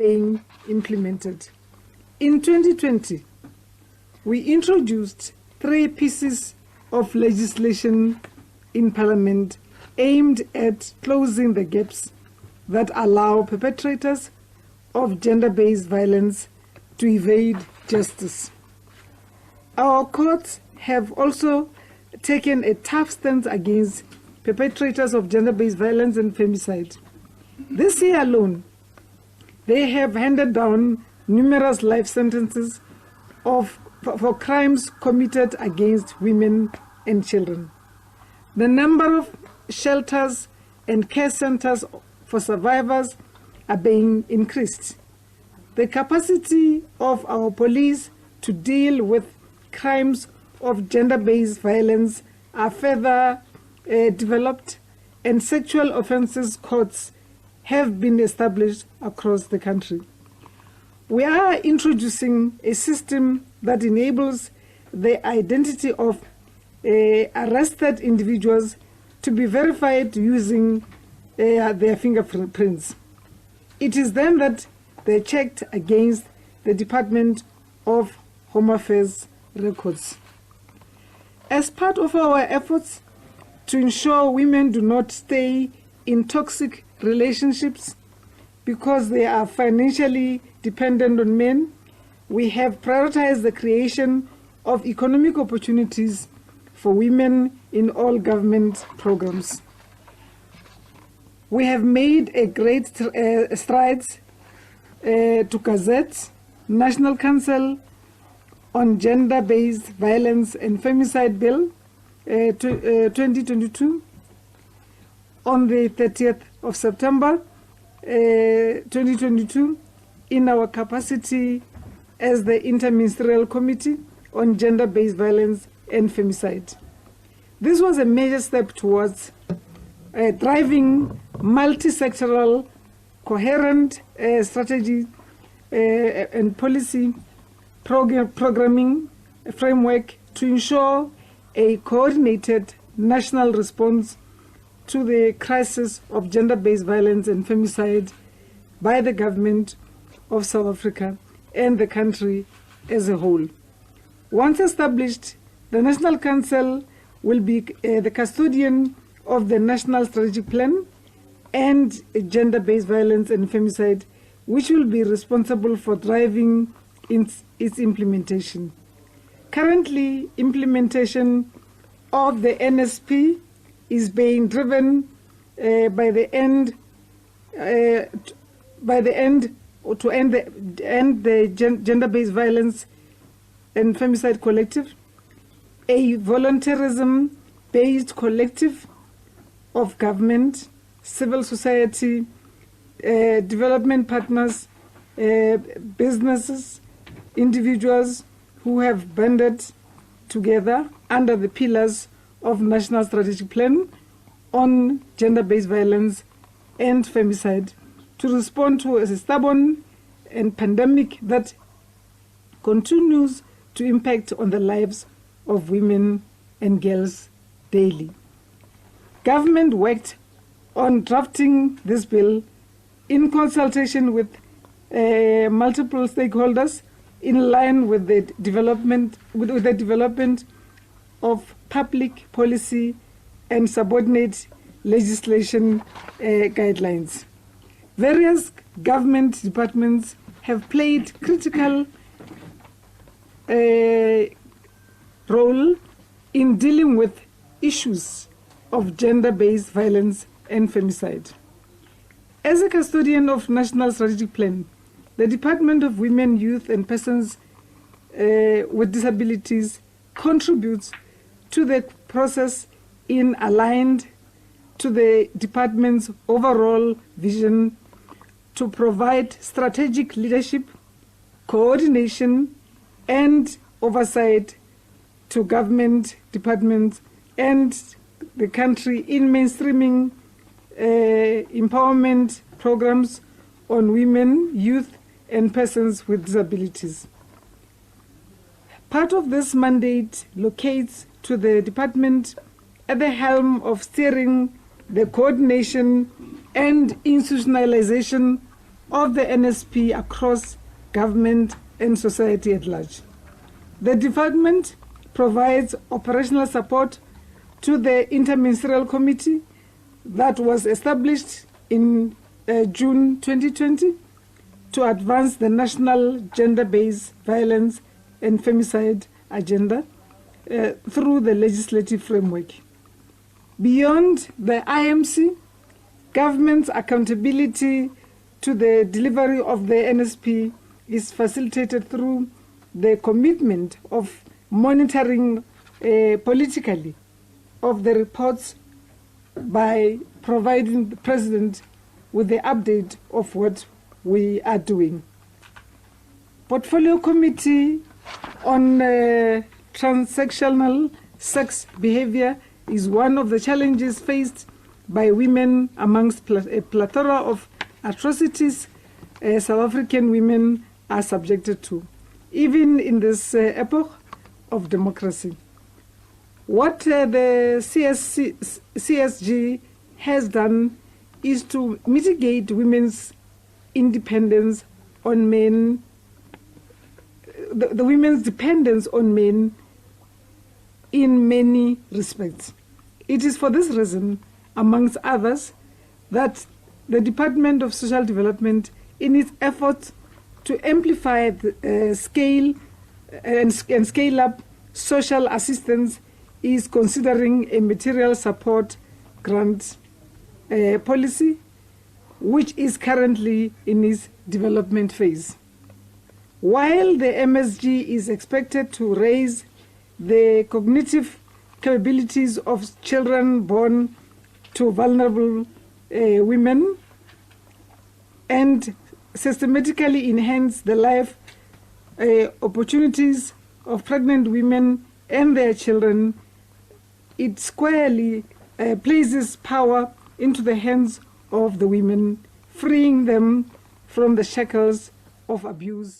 being implemented. In 2020, we introduced 3 pieces of legislation in Parliament aimed at closing the gaps that allow perpetrators of gender-based violence to evade justice. Our courts have also taken a tough stance against perpetrators of gender-based violence and femicide. This year alone, they have handed down numerous life sentences for crimes committed against women and children. The number of shelters and care centers for survivors are being increased. The capacity of our police to deal with crimes of gender-based violence are further developed, and sexual offences courts have been established across the country. We are introducing a system that enables the identity of arrested individuals to be verified using their fingerprints. It is then that they're checked against the Department of Home Affairs records. As part of our efforts to ensure women do not stay in toxic relationships because they are financially dependent on men, we have prioritized the creation of economic opportunities for women in all government programs. We have made a great strides to Gazette, National Council on Gender-Based Violence and Femicide Bill 2022 on the 30th of September 2022 in our capacity as the Inter-Ministerial Committee on Gender-Based Violence and Femicide. This was a major step towards driving multi-sectoral, coherent strategy and policy programming framework to ensure a coordinated national response to the crisis of gender-based violence and femicide by the government of South Africa and the country as a whole. Once established, the National Council will be the custodian of the National Strategic Plan and Gender-Based Violence and Femicide, which will be responsible for driving its implementation. Currently, implementation of the NSP is being driven by the end to end the Gender-Based Violence and Femicide Collective, a voluntarism-based collective of government, civil society, development partners, businesses, individuals who have banded together under the pillars of National Strategic Plan on Gender-Based Violence and Femicide to respond to a stubborn and pandemic that continues to impact on the lives of women and girls daily. Government worked on drafting this bill in consultation with multiple stakeholders in line with the development of public policy and subordinate legislation guidelines. Various government departments have played critical role in dealing with issues of gender-based violence and femicide. As a custodian of National Strategic Plan, the Department of Women, Youth and Persons with Disabilities contributes to the process in aligned to the department's overall vision to provide strategic leadership, coordination, and oversight to government departments and the country in mainstreaming empowerment programs on women, youth, and persons with disabilities. Part of this mandate locates to the department at the helm of steering the coordination and institutionalization of the NSP across government and society at large. The department provides operational support to the Inter-Ministerial Committee that was established in June 2020 to advance the national gender-based violence and femicide agenda through the legislative framework. Beyond the IMC, government's accountability to the delivery of the NSP is facilitated through the commitment of monitoring politically of the reports by providing the President with the update of what we are doing. Portfolio Committee on Transactional Sex Behavior is one of the challenges faced by women amongst a plethora of atrocities South African women are subjected to, even in this epoch of democracy. What the CSG has done is to mitigate women's independence on men, the women's dependence on men in many respects. It is for this reason, amongst others, that the Department of Social Development, in its efforts to amplify the scale up social assistance, is considering a material support grant policy, which is currently in its development phase. While the MSG is expected to raise the cognitive capabilities of children born to vulnerable women and systematically enhance the life opportunities of pregnant women and their children, it squarely places power into the hands of the women, freeing them from the shackles of abuse